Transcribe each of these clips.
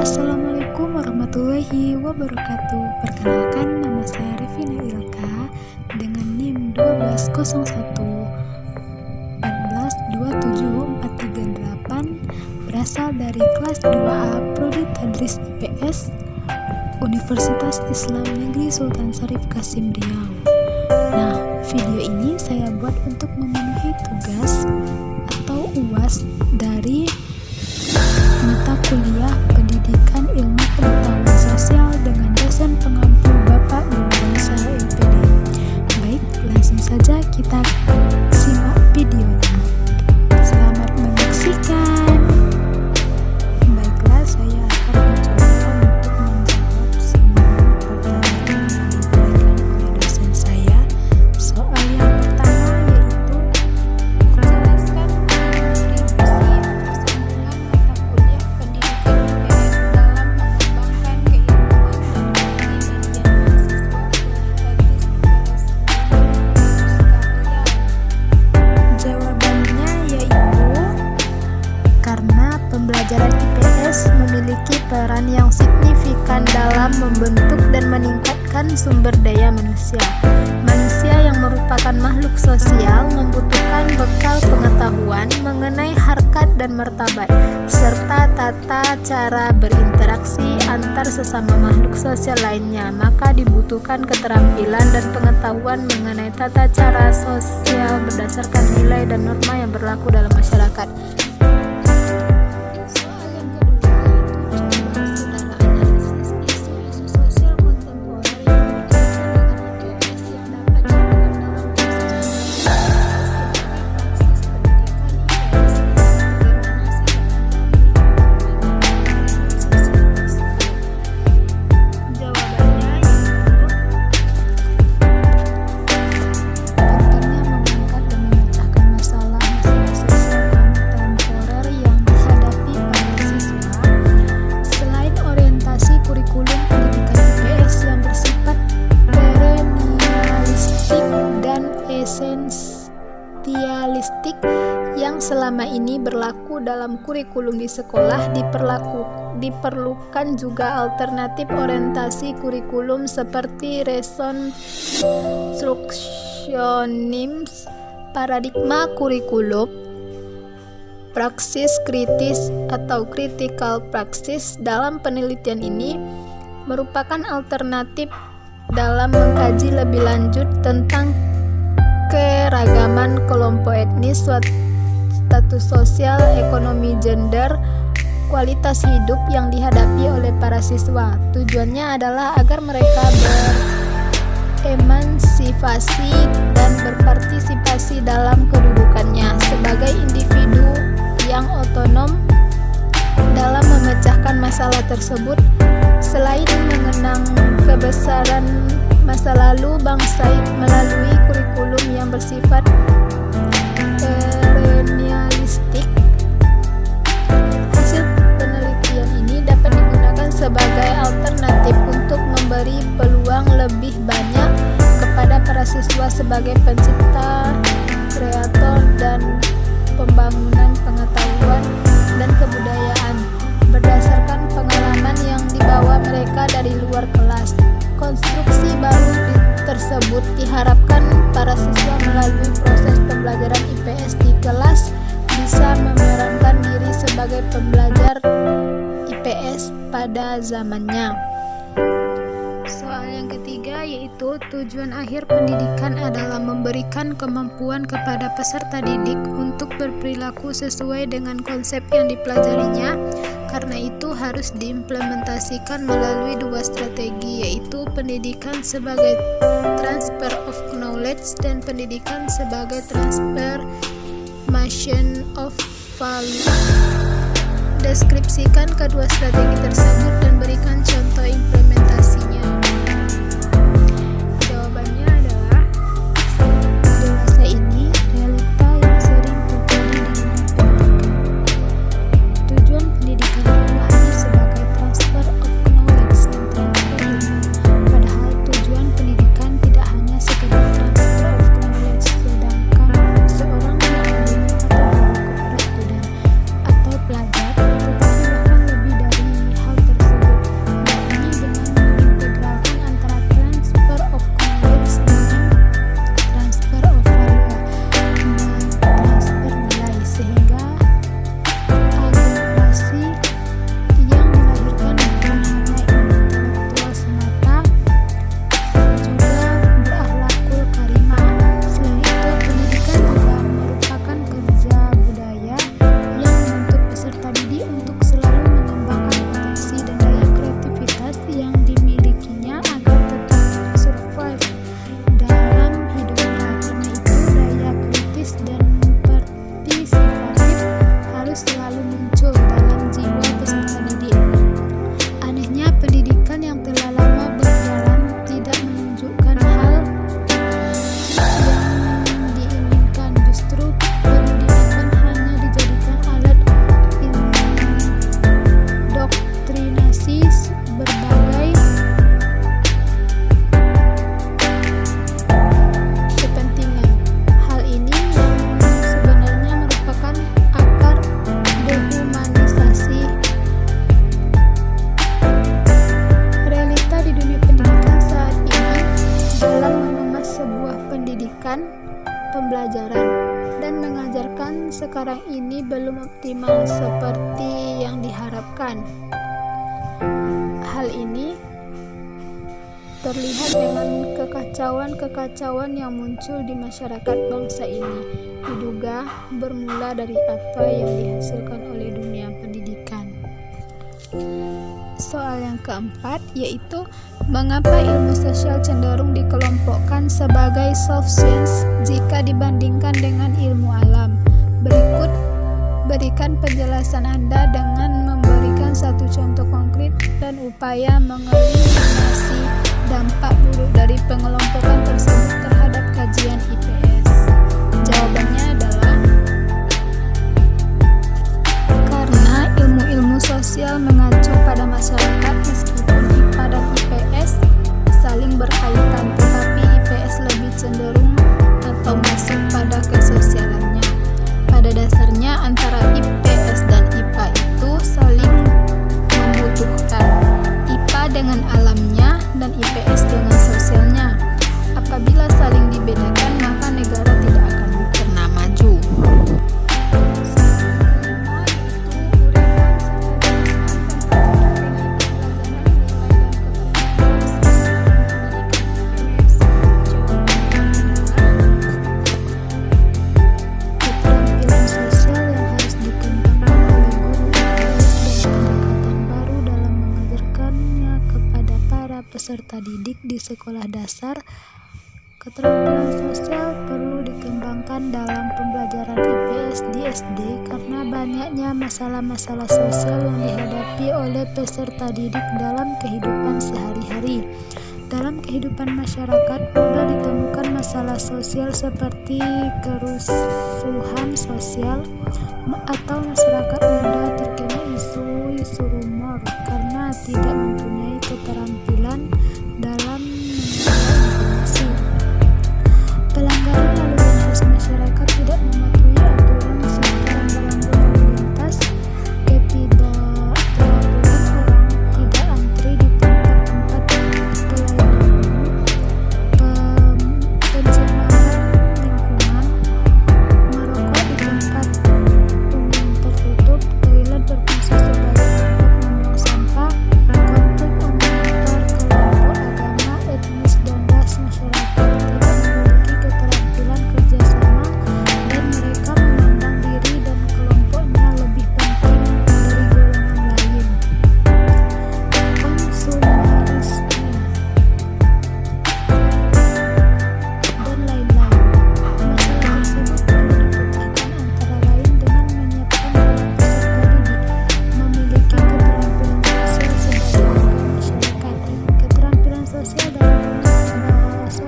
Assalamualaikum warahmatullahi wabarakatuh. Perkenalkan, nama saya Revina Ilka dengan NIM 12141427438, berasal dari kelas 2A Prodi Tadris IPS Universitas Islam Negeri Sultan Syarif Kasim Riau. Nah, video ini saya buat untuk memenuhi tugas atau UAS dari mata kuliah Pendidikan Ilmu Pengetahuan Sosial dengan dosen pengampu Bapak Ibu Bangsa MPD. Baik, langsung saja kita simak videonya. Selamat menyaksikan. Baiklah, saya akan mencoba untuk menjawab semua pertanyaan yang diberikan oleh dosen saya. Soal yang pertama yaitu menjelaskan kontribusi persambungan mata kuliah pendidikan IPS dalam mengembangkan keilmuan dan kepribadian mahasiswa sekalian. Jawabannya yaitu karena pembelajaran IPS memiliki peran yang signifikan dalam membentuk dan meningkatkan sumber daya manusia. Manusia yang merupakan makhluk sosial membutuhkan bekal pengetahuan mengenai harkat dan martabat, serta tata cara berinteraksi antar sesama makhluk sosial lainnya. Maka dibutuhkan keterampilan dan pengetahuan mengenai tata cara sosial berdasarkan nilai dan norma yang berlaku dalam masyarakat. Soal yang kedua yaitu coba saudara analisis isu-isu sosial kontemporer yang berkaitan dengan IPS yang dapat dilakukan dalam proses jawabannya pentingnya mengangkat dan memecahkan masalah-masalah sosial kontemporer yang dihadapi para siswa. Selain orientasi kurikulum pendidikan IPS yang bersifat perennialistik dan esensialistik yang selama ini berlaku dalam kurikulum di sekolah, diperlukan juga alternatif orientasi kurikulum seperti reconstructionism, paradigma kurikulum, praksis kritis atau critical praxis. Dalam penelitian ini merupakan alternatif dalam mengkaji lebih lanjut tentang keragaman kelompok etnis, status sosial, ekonomi, gender, kualitas hidup yang dihadapi oleh para siswa. Tujuannya adalah agar mereka beremansipasi dan berpartisipasi dalam kedudukannya sebagai individu yang otonom dalam memecahkan masalah tersebut. Selain mengenang kebesaran masa lalu bangsa melalui kurikulum yang bersifat perennialistik, hasil penelitian ini dapat digunakan sebagai alternatif untuk memberi peluang lebih banyak kepada para siswa sebagai pencipta, kreator, dan pembangunan pengetahuan dan kebudayaan berdasarkan pengalaman yang dibawa mereka dari luar kelas. Konstruksi baru tersebut diharapkan para siswa melalui proses pembelajaran IPS di kelas bisa memerankan diri sebagai pembelajar IPS pada zamannya. Soal yang ketiga yaitu tujuan akhir pendidikan adalah memberikan kemampuan kepada peserta didik untuk berperilaku sesuai dengan konsep yang dipelajarinya. Karena itu harus diimplementasikan melalui dua strategi, yaitu pendidikan sebagai transfer of knowledge dan pendidikan sebagai transformation of value. Deskripsikan kedua strategi tersebut dan berikan contoh implementasinya. Jawabannya adalah dewasa ini realita yang sering terjadi di dunia pendidikan. Tujuan pendidikan itu hanya sebagai transfer of knowledge dan transfer ilmu. Padahal tujuan pendidikan tidak hanya sekedar transfer of knowledge, sedangkan seorang yang atau guru kepada student atau pelajar, tetapi bahkan lebih dari hal tersebut. sekarang ini belum optimal seperti yang diharapkan. Hal ini terlihat dengan kekacauan yang muncul di masyarakat bangsa ini, diduga bermula dari apa yang dihasilkan oleh dunia pendidikan. Soal yang keempat yaitu mengapa ilmu sosial cenderung dikelompokkan sebagai soft science jika dibandingkan dengan ilmu alam. Berikut berikan penjelasan Anda dengan memberikan satu contoh konkret dan upaya mengeliminasi dampak buruk dari pengelompokan tersebut terhadap kajian IPS. Jawabannya adalah karena ilmu-ilmu sosial mengacu pada masyarakat, meskipun IPA dan IPS saling berkaitan, tetapi IPS lebih cenderung atau masuk pada kesosialannya. Pada dasarnya antara IPS dan IPA itu saling membutuhkan, IPA dengan alamnya dan IPS dengan sosialnya. Apabila saling dibedakan, maka negara tidak akan pernah maju. Peserta didik di sekolah dasar. Keterampilan sosial perlu dikembangkan dalam pembelajaran IPS di SD karena banyaknya masalah-masalah sosial yang dihadapi oleh peserta didik dalam kehidupan sehari-hari. Dalam kehidupan masyarakat mudah ditemukan masalah sosial seperti kerusuhan sosial atau masyarakat mudah terkena isu rumor karena tidak mempunyai keterampilan dalam mengelola informasi. Pelanggaran lalu lintas masyarakat tidak mematuhi aturan sejalan dalam berlalu lintas, ketidakteraturan orang tidak antri di tempat-tempat pelayanan umum, pencemaran lingkungan, merokok di tempat umum tertutup, toilet berfungsi sebagai tempat membuang sampah, konflik antar kelompok agama, etnis dan ras masyarakat tidak memiliki keterampilan kerjasama dan mereka memandang diri dan kelompoknya lebih penting dari golongan lain. Konsumerisme dan lain-lain. Masalah tersebut perlu dipecahkan antara lain dengan menyiapkan para peserta didik memiliki keterampilan sosial sebagai warga masyarakat. Keterampilan sosial dalam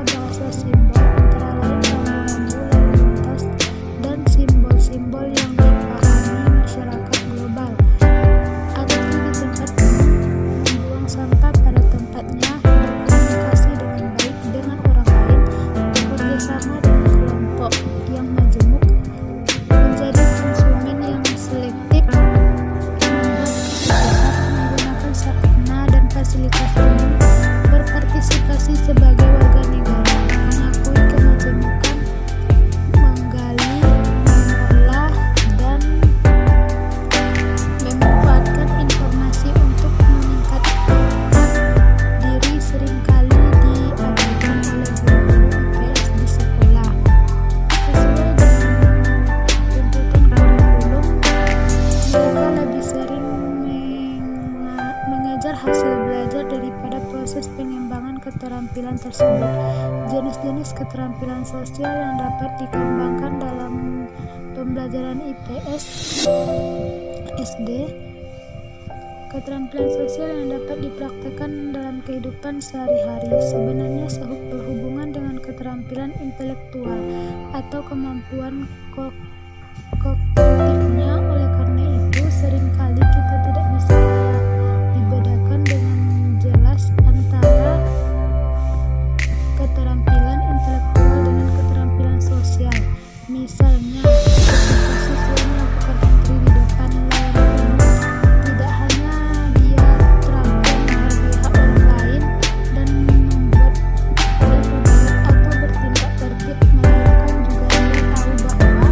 bahasa simbol antara lain rambu-rambu lalu lintas dan simbol-simbol yang dipahami masyarakat global. Antri di tempat umum, membuang sampah pada tempatnya, berkomunikasi dengan baik dengan orang lain, bekerja sama dengan kelompok yang majemuk, menjadi konsumen yang selektif, membuat keputusan menggunakan sarana dan fasilitas umum, berpartisipasi sebagai warga negara, mengakui kemajemukan, menggali, mengolah, dan memanfaatkan informasi untuk meningkatkan diri seringkali diabaikan oleh guru-guru IPS di sekolah. Sesuai dengan tuntutan kurikulum, mereka lebih sering mengejar hasil belajar daripada proses pengembangan keterampilan tersebut. Jenis-jenis keterampilan sosial yang dapat dikembangkan dalam pembelajaran IPS SD. Keterampilan sosial yang dapat dipraktekkan dalam kehidupan sehari-hari sebenarnya berhubungan dengan keterampilan intelektual atau kemampuan kognitifnya. Oleh karena itu, seringkali kita tidak bisa dibedakan dengan jelas antara keterampilan intelektual dengan keterampilan sosial. Misalnya, ketika siswa melakukan antri di depan layar umum, tidak hanya dia terampil menghargai hak orang lain dan membuat atau bertindak tertib, melainkan juga dia tahu bahwa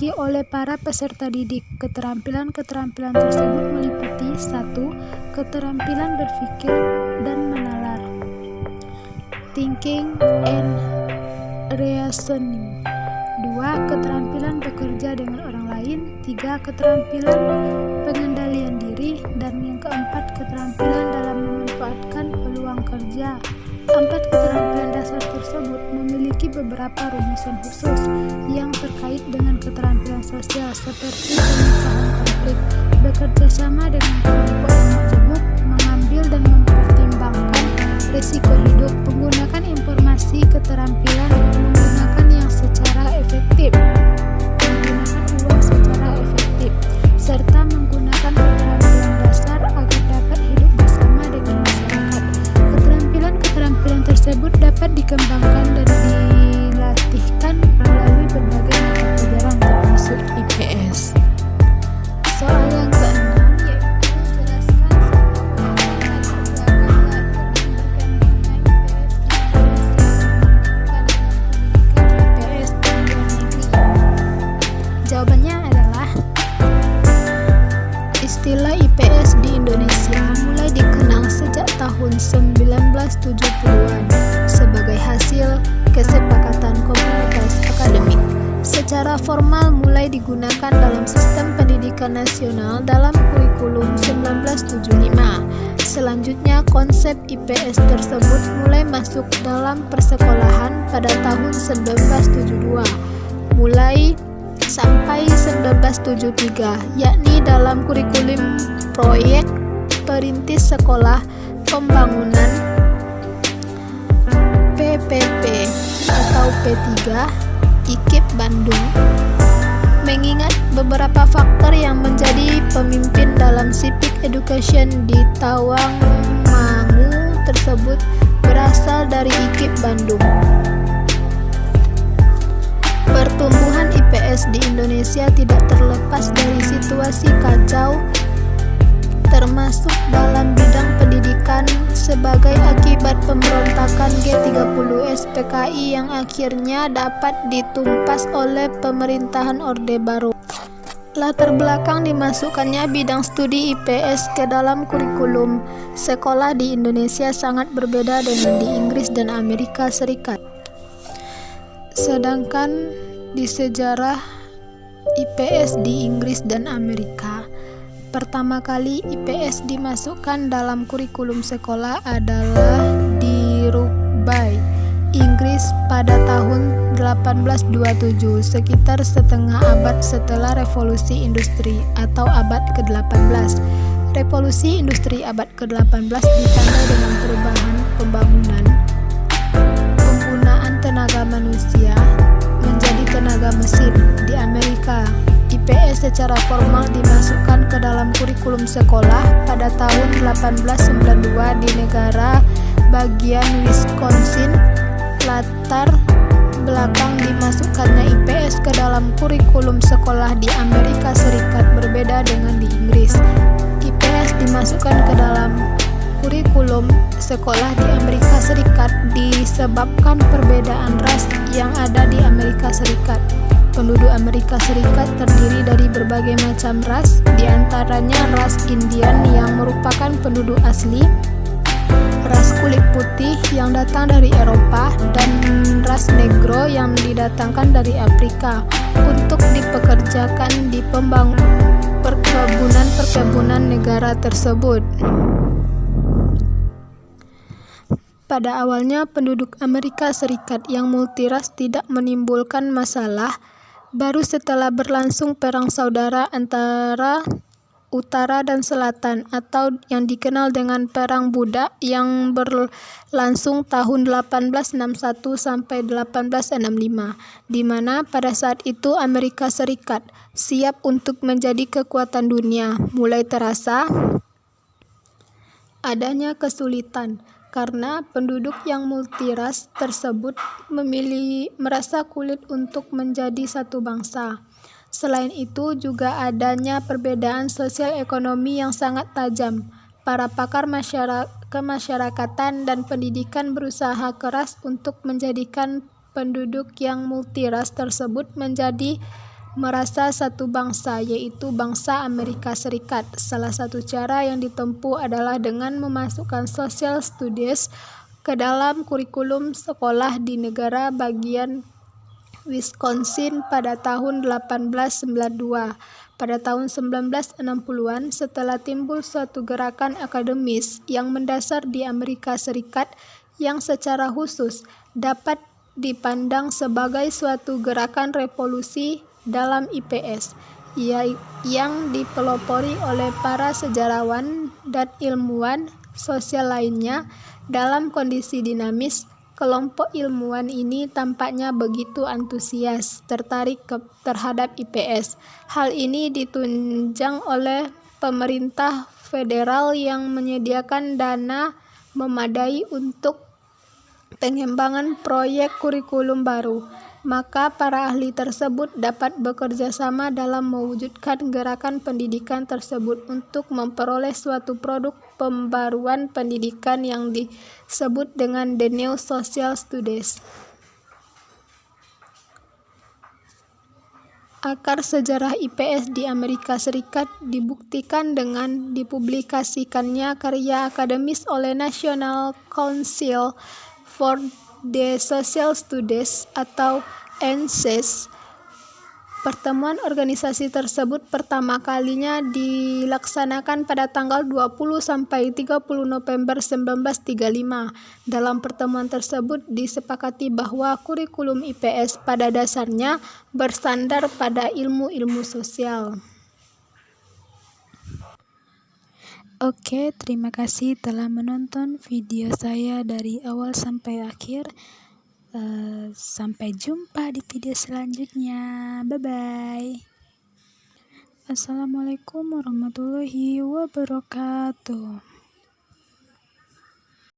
dimiliki oleh para peserta didik. Keterampilan-keterampilan tersebut meliputi 1. Keterampilan berpikir dan menalar, thinking and reasoning. 2. Keterampilan bekerja dengan orang lain. 3. Keterampilan pengendalian diri. Dan yang keempat, keterampilan dalam memanfaatkan peluang kerja. 4 keterampilan dasar tersebut memiliki beberapa rumusan khusus yang terkait dengan keterampilan sosial seperti pemecahan konflik, bekerja sama dengan kelompok yang majemuk, mengambil dan mempertimbangkan risiko hidup, menggunakan informasi, keterampilan menggunakan yang secara efektif, menggunakan uang secara efektif, serta menggunakan keterampilan dasar agar dapat hidup bersama dengan masyarakat. Keterampilan tersebut dapat dikembangkan dan dilatihkan melalui berbagai mata pelajaran termasuk IPS. Soal yang keenam yaitu menjelaskan IPS di luar negeri. Jawabannya adalah istilah IPS di Indonesia mulai dikenal sejak tahun 1970-an sebagai hasil kesepakatan komunitas akademik. Secara formal mulai digunakan dalam sistem pendidikan nasional dalam kurikulum 1975. Selanjutnya konsep IPS tersebut mulai masuk dalam persekolahan pada tahun 1972 mulai sampai 1973, yakni dalam kurikulum proyek perintis sekolah pembangunan PPP atau P3 IKIP Bandung. Mengingat beberapa faktor yang menjadi pemimpin dalam civic education di Tawangmangu tersebut berasal dari IKIP Bandung. Pertumbuhan IPS di Indonesia tidak terlepas dari situasi kacau, termasuk dalam bidang pendidikan sebagai akibat pemberontakan G30 SPKI yang akhirnya dapat ditumpas oleh pemerintahan Orde Baru. Latar belakang dimasukkannya bidang studi IPS ke dalam kurikulum sekolah di Indonesia sangat berbeda dengan di Inggris dan Amerika Serikat. Sedangkan di sejarah IPS di Inggris dan Amerika, pertama kali IPS dimasukkan dalam kurikulum sekolah adalah di Rugby, Inggris pada tahun 1827, sekitar setengah abad setelah revolusi industri atau abad ke-18. Revolusi industri abad ke-18 ditandai dengan perubahan pembangunan, penggunaan tenaga manusia menjadi tenaga mesin. Di Amerika, IPS secara formal dimasukkan ke dalam kurikulum sekolah pada tahun 1892 di negara bagian Wisconsin. Latar belakang dimasukkannya IPS ke dalam kurikulum sekolah di Amerika Serikat berbeda dengan di Inggris. IPS dimasukkan ke dalam kurikulum sekolah di Amerika Serikat disebabkan perbedaan ras yang ada di Amerika Serikat. Penduduk Amerika Serikat terdiri dari berbagai macam ras, diantaranya ras Indian yang merupakan penduduk asli, ras kulit putih yang datang dari Eropa, dan ras Negro yang didatangkan dari Afrika untuk dipekerjakan di perkebunan negara tersebut. Pada awalnya, penduduk Amerika Serikat yang multiras tidak menimbulkan masalah. Baru setelah berlangsung perang saudara antara Utara dan Selatan atau yang dikenal dengan Perang Budak yang berlangsung tahun 1861 sampai 1865, di mana pada saat itu Amerika Serikat siap untuk menjadi kekuatan dunia, mulai terasa adanya kesulitan karena penduduk yang multiras tersebut merasa kulit untuk menjadi satu bangsa. Selain itu juga adanya perbedaan sosial ekonomi yang sangat tajam. Para pakar kemasyarakatan dan pendidikan berusaha keras untuk menjadikan penduduk yang multiras tersebut menjadi merasa satu bangsa, yaitu bangsa Amerika Serikat. Salah satu cara yang ditempuh adalah dengan memasukkan social studies ke dalam kurikulum sekolah di negara bagian Wisconsin pada tahun 1892. Pada tahun 1960-an, setelah timbul suatu gerakan akademis yang mendasar di Amerika Serikat yang secara khusus dapat dipandang sebagai suatu gerakan revolusi dalam IPS, yang dipelopori oleh para sejarawan dan ilmuwan sosial lainnya. Dalam kondisi dinamis, kelompok ilmuwan ini tampaknya begitu antusias tertarik terhadap IPS. Hal ini ditunjang oleh pemerintah federal yang menyediakan dana memadai untuk pengembangan proyek kurikulum baru. Maka para ahli tersebut dapat bekerja sama dalam mewujudkan gerakan pendidikan tersebut untuk memperoleh suatu produk pembaruan pendidikan yang disebut dengan The New Social Studies. Akar sejarah IPS di Amerika Serikat dibuktikan dengan dipublikasikannya karya akademis oleh National Council for the Social Studies atau NCSS. Pertemuan organisasi tersebut pertama kalinya dilaksanakan pada tanggal 20 sampai 30 November 1935. Dalam pertemuan tersebut disepakati bahwa kurikulum IPS pada dasarnya bersandar pada ilmu-ilmu sosial. Oke, terima kasih telah menonton video saya dari awal sampai akhir. Sampai jumpa di video selanjutnya. Bye-bye. Assalamualaikum warahmatullahi wabarakatuh.